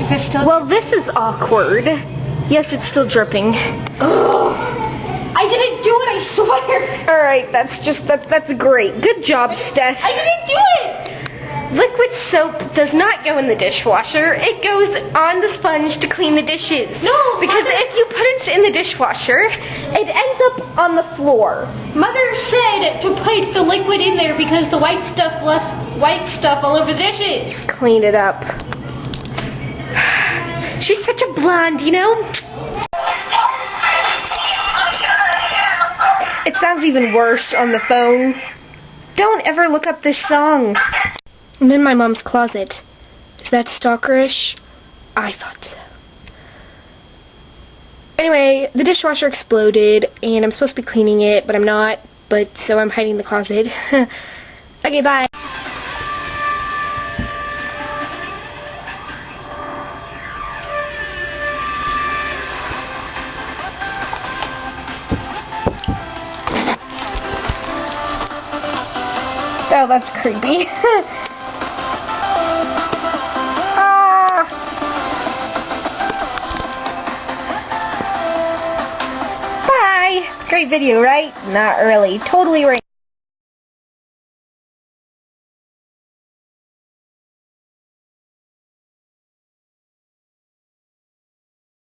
Is it still? Well, this is awkward. Yes, it's still dripping. Ugh. I didn't do it, I swear. Alright, that's great. Good job, Steph. I didn't do it. Liquid soap does not go in the dishwasher. It goes on the sponge to clean the dishes. No, because if you put it in the dishwasher, it ends up on the floor. Mother said to put the liquid in there because the white stuff left white stuff all over the dishes. Clean it up. She's such a blonde, you know? It sounds even worse on the phone. Don't ever look up this song. I'm in my mom's closet. Is that stalkerish? I thought so. Anyway, the dishwasher exploded, and I'm supposed to be cleaning it, but I'm not. But so I'm hiding in the closet. Okay, bye. Oh, that's creepy. Bye. Great video, right? Not really. Totally right.